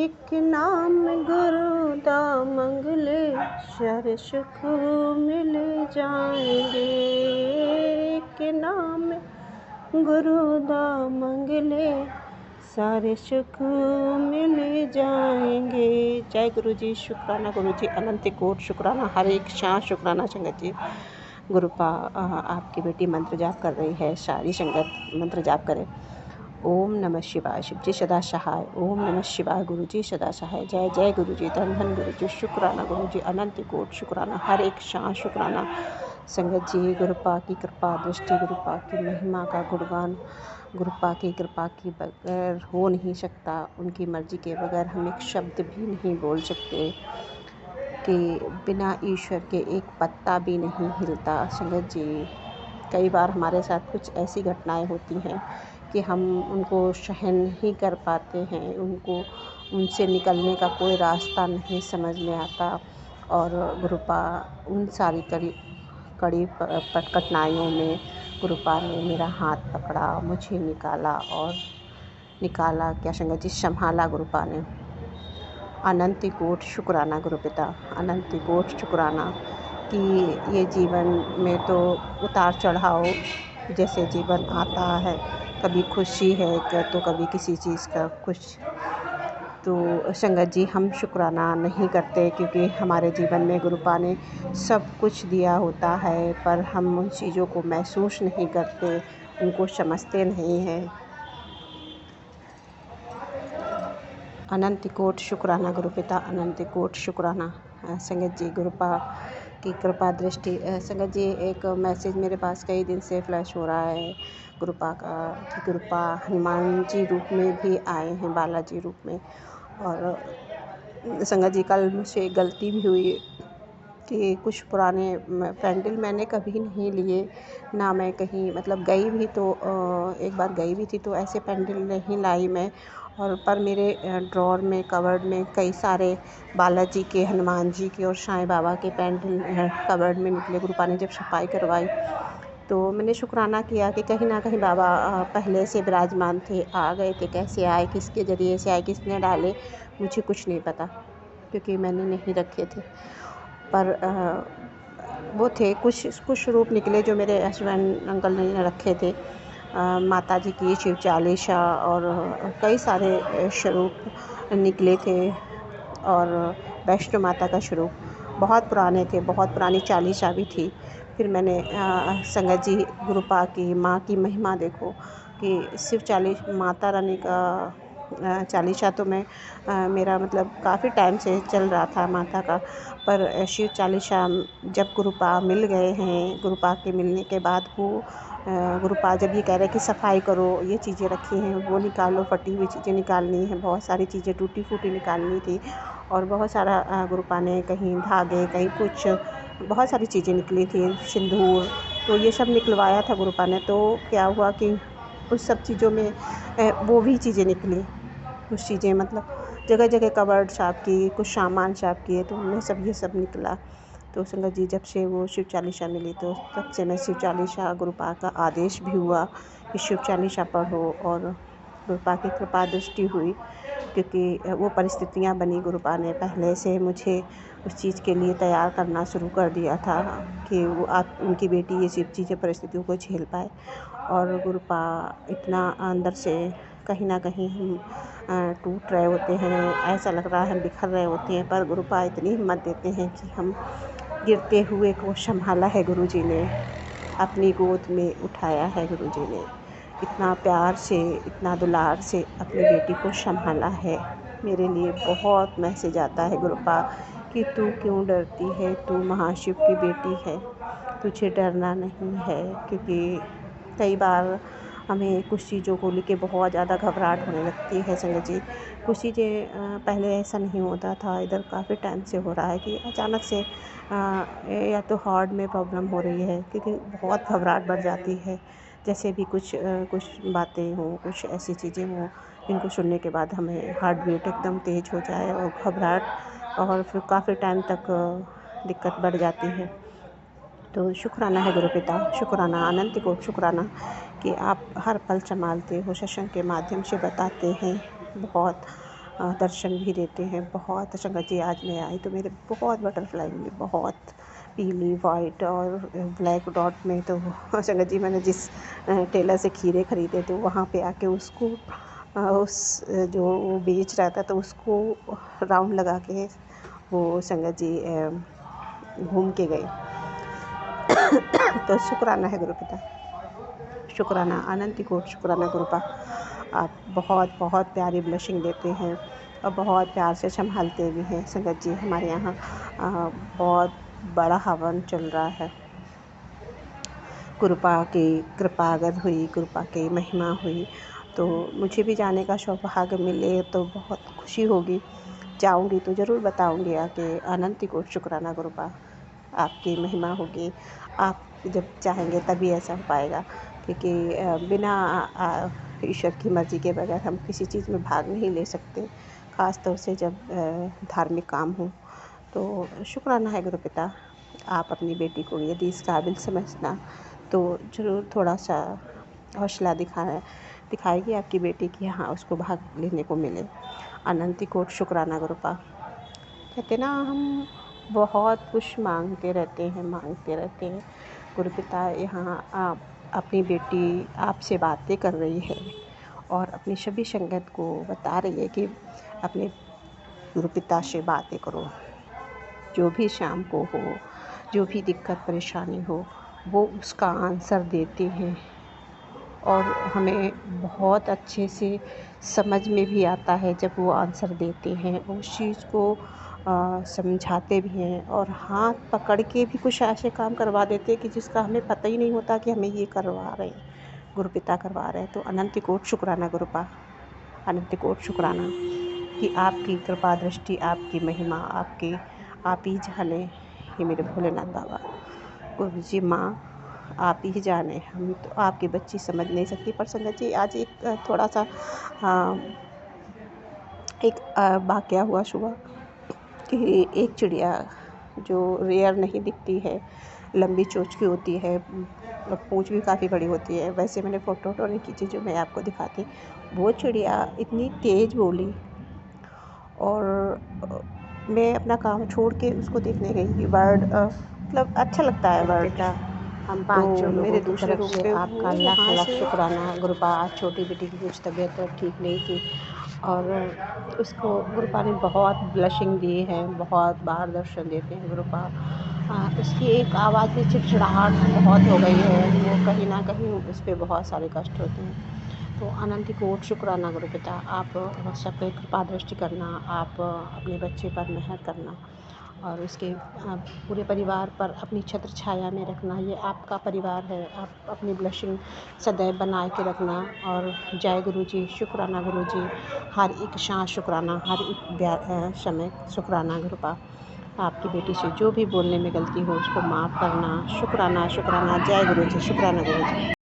एक नाम गुरु दा मंगले, सारे सुख मिल जाएंगे। एक नाम गुरु दा मंगले, सारे सुख मिल जाएंगे। जय गुरु जी। शुक्राना गुरु जी, अनंत कोट शुक्राना, हर एक शाह शुक्राना। संगत जी, गुरुपा आपकी बेटी मंत्र जाप कर रही है, सारी संगत मंत्र जाप करे। ओम नमः शिवाय। शिव जी सदा सहाय। ओम नमः शिवाय। गुरु जी सदा सहाय। जय जय गुरु जी। धन धन गुरु जी। शुक्राना गुरु जी, अनंत कोट शुक्राना, हर एक शाह शुक्राना। संगत जी, गुरुपा की कृपा दृष्टि, गुरुपा की महिमा का गुणगान गुरुपा की कृपा के बगैर हो नहीं सकता। उनकी मर्जी के बगैर हम एक शब्द भी नहीं बोल सकते, कि बिना ईश्वर के एक पत्ता भी नहीं हिलता। संगत जी, कई बार हमारे साथ कुछ ऐसी घटनाएं होती हैं कि हम उनको सहन नहीं कर पाते हैं, उनसे निकलने का कोई रास्ता नहीं समझ में आता। और गुरुपा उन सारी कड़ी कठिनाइयों में गुरुपा ने मेरा हाथ पकड़ा, मुझे निकाला क्या संगत जी, संभाला गुरुपा ने। अनंत कोट शुक्राना गुरुपिता, अनंत कोट शुक्राना कि ये जीवन में तो उतार चढ़ाव जैसे जीवन आता है, कभी खुशी है तो कभी किसी चीज़ का कुछ। तो संगत जी, हम शुक्राना नहीं करते क्योंकि हमारे जीवन में गुरुपा ने सब कुछ दिया होता है, पर हम उन चीज़ों को महसूस नहीं करते, उनको समझते नहीं हैं। अनंत कोट शुक्राना गुरुपिता, अनंत कोट शुक्राना। संगत जी, गुरुपा की कृपा दृष्टि। संगत जी, एक मैसेज मेरे पास कई दिन से फ्लैश हो रहा है गुरुपा का, कि गुरुपा हनुमान जी रूप में भी आए हैं, बालाजी रूप में। और संगत जी, कल मुझसे गलती भी हुई कि कुछ पुराने पैंडल मैंने कभी नहीं लिए, ना मैं कहीं मतलब गई भी तो एक बार गई भी थी तो ऐसे पैंडल नहीं लाई मैं। और पर मेरे ड्रॉर में, कवर्ड में कई सारे बालाजी के, हनुमान जी के और साईं बाबा के पैंडल कवर्ड में निकले। गुरुपा ने जब सफाई करवाई तो मैंने शुक्राना किया कि कहीं ना कहीं बाबा पहले से विराजमान थे, आ गए थे। कैसे आए, किसके ज़रिए से आए, किसने डाले, मुझे कुछ नहीं पता क्योंकि मैंने नहीं रखे थे। पर वो थे कुछ रूप निकले जो मेरे हस्बैंड अंकल ने रखे थे। माता जी की शिव चालीसा और कई सारे स्वरूप निकले थे। और वैष्णो माता का स्वरूप बहुत पुराने थे, बहुत पुरानी चालीसा भी थी। फिर मैंने संगत जी, गुरुपा की माँ की महिमा देखो कि शिव माता रानी का चालीसा तो मैं मेरा मतलब काफ़ी टाइम से चल रहा था माता का, पर शिव चालीसा जब गुरुपा मिल गए हैं, गुरुपा के मिलने के बाद वो गुरुपा जब ये कह रहे कि सफाई करो, ये चीज़ें रखी हैं वो निकालो, फटी हुई चीज़ें निकालनी है, बहुत सारी चीज़ें टूटी फूटी निकालनी थी। और बहुत सारा गुरुपा ने कहीं धागे, कहीं कुछ, बहुत सारी चीज़ें निकली थी, सिंदूर, तो ये सब निकलवाया था गुरुपा ने। तो क्या हुआ कि उस सब चीज़ों में वो भी चीज़ें निकली, कुछ चीज़ें मतलब जगह जगह कवर्ड साफ़ की, कुछ सामान साफ़ किए, तो उनमें सब ये सब निकला। तो संगत जी, जब से वो शिव चालीसा मिली तो तब से मैं शिव चालीसा, गुरुपा का आदेश भी हुआ कि शिव चालीसा पढ़ो, और गुरुपा की कृपा दृष्टि हुई क्योंकि वो परिस्थितियाँ बनी। गुरुपा ने पहले से मुझे उस चीज़ के लिए तैयार करना शुरू कर दिया था कि वो उनकी बेटी ये सब चीज़ें परिस्थितियों को झेल पाए। और गुरुपा इतना अंदर से कहीं ना कहीं हम टूट रहे होते हैं, ऐसा लग रहा है हम बिखर रहे होते हैं, पर गुरुपा इतनी हिम्मत देते हैं कि हम गिरते हुए को संभाला है गुरुजी ने, अपनी गोद में उठाया है गुरुजी ने, इतना प्यार से, इतना दुलार से अपनी बेटी को संभाला है। मेरे लिए बहुत मैसेज आता है गुरुपा कि तू क्यों डरती है, तू महाशिव की बेटी है, तुझे डरना नहीं है। क्योंकि कई बार हमें कुछ चीज़ों को लेके बहुत ज़्यादा घबराहट होने लगती है संगत जी। कुछ चीज़ें पहले ऐसा नहीं होता था, इधर काफ़ी टाइम से हो रहा है कि अचानक से या तो हार्ट में प्रॉब्लम हो रही है, क्योंकि बहुत घबराहट बढ़ जाती है। जैसे भी कुछ बातें हों, कुछ ऐसी चीज़ें हों जिनको सुनने के बाद हमें हार्ट बीट एकदम तेज़ हो जाए और घबराहट, और फिर काफ़ी टाइम तक दिक्कत बढ़ जाती है। तो शुक्राना है गुरुपिता, शुक्राना, अनंत कोटि शुक्राना कि आप हर पल संभालते हो, सत्संग के माध्यम से बताते हैं। बहुत दर्शन भी देते हैं। बहुत संगत जी, आज मैं आई तो मेरे बहुत बटरफ्लाई मिली, बहुत पीली, वाइट और ब्लैक डॉट में। तो संगत जी, मैंने जिस टेलर से खीरे ख़रीदे थे वहाँ पे आके उसको उस जो वो बेच रहा था तो उसको राउंड लगा के वो संगत जी घूम के गए। तो शुक्राना है गुरुपिता, शुक्राना, अनंत कोटि शुक्राना गुरुपा। आप बहुत बहुत प्यारी ब्लेसिंग देते हैं और बहुत प्यार से संभालते भी हैं। संगत जी, हमारे यहाँ बहुत बड़ा हवन चल रहा है। गुरुपा की कृपा अगर हुई, कृपा की महिमा हुई तो मुझे भी जाने का सौभाग्य मिले तो बहुत खुशी होगी। जाऊंगी तो ज़रूर बताऊंगी आके। अनंत कोटि शुक्राना गुरुपा, आपकी महिमा होगी। आप जब चाहेंगे तभी ऐसा हो पाएगा, क्योंकि बिना ईश्वर की मर्ज़ी के बगैर हम किसी चीज़ में भाग नहीं ले सकते, ख़ास तौर से जब धार्मिक काम हो। तो शुक्राना है गुरुपिता। आप अपनी बेटी को यदि इस काबिल समझना तो ज़रूर थोड़ा सा हौसला दिखाएगी आपकी बेटी कि हाँ, उसको भाग लेने को मिले। अनंत कोटि शुक्राना गुरुपा। कहते ना, हम बहुत कुछ मांगते रहते हैं गुरुपिता। यहाँ आप अपनी बेटी आपसे बातें कर रही है और अपनी सभी संगत को बता रही है कि अपने गुरुपिता से बातें करो। जो भी शाम को हो, जो भी दिक्कत परेशानी हो, वो उसका आंसर देते हैं और हमें बहुत अच्छे से समझ में भी आता है जब वो आंसर देते हैं। उस चीज़ को समझाते भी हैं और हाथ पकड़ के भी कुछ ऐसे काम करवा देते हैं कि जिसका हमें पता ही नहीं होता कि हमें ये करवा रहे हैं, गुरुपिता करवा रहे हैं। तो अनंत कोटि शुक्राना गुरुपा, अनंत कोटि शुक्राना कि आपकी कृपा दृष्टि, आपकी महिमा, आप ही जाने। ये मेरे भोलेनाथ बाबा, गुरु जी, माँ आप ही जाने। हम तो आपकी बच्ची समझ नहीं सकती। पर संगत जी, आज एक थोड़ा सा एक वाक़या हुआ सुबह कि एक चिड़िया जो रेयर नहीं दिखती है, लंबी चोंच की होती है और पूँछ भी काफ़ी बड़ी होती है। वैसे मैंने फ़ोटो नहीं खींची जो मैं आपको दिखाती। वो चिड़िया इतनी तेज़ बोली और मैं अपना काम छोड़ के उसको देखने गई। बर्ड मतलब अच्छा लगता है बर्ड। हम तो 5 लोगों मेरे की दूसरे तरफ रूम से पे आपका वो लाख वहाँ लाख से शुक्राना गुरुपा। आज छोटी बेटी की कुछ तबीयत ठीक नहीं थी और उसको गुरुपा ने बहुत ब्लेसिंग दी है, बहुत बार दर्शन देते हैं गुरुपा। उसकी एक आवाज़ में चिड़चिड़ाहट बहुत हो गई है, वो कहीं ना कहीं उस पर बहुत सारे कष्ट होते हैं। तो अनंत कोटि शुक्राना गुरुपिता, आप सब पे कृपा दृष्टि करना, आप अपने बच्चे पर मेहर करना और उसके पूरे परिवार पर अपनी छत्र छाया में रखना। ये आपका परिवार है, आप अपनी ब्लेसिंग सदैव बनाए के रखना। और जय गुरु जी, शुक्राना गुरु जी, हर एक सांस शुक्राना, हर एक समय शुक्राना गुरुपा। आपकी बेटी से जो भी बोलने में गलती हो उसको माफ़ करना। शुक्राना शुक्राना, जय गुरु जी, शुक्राना गुरु जी।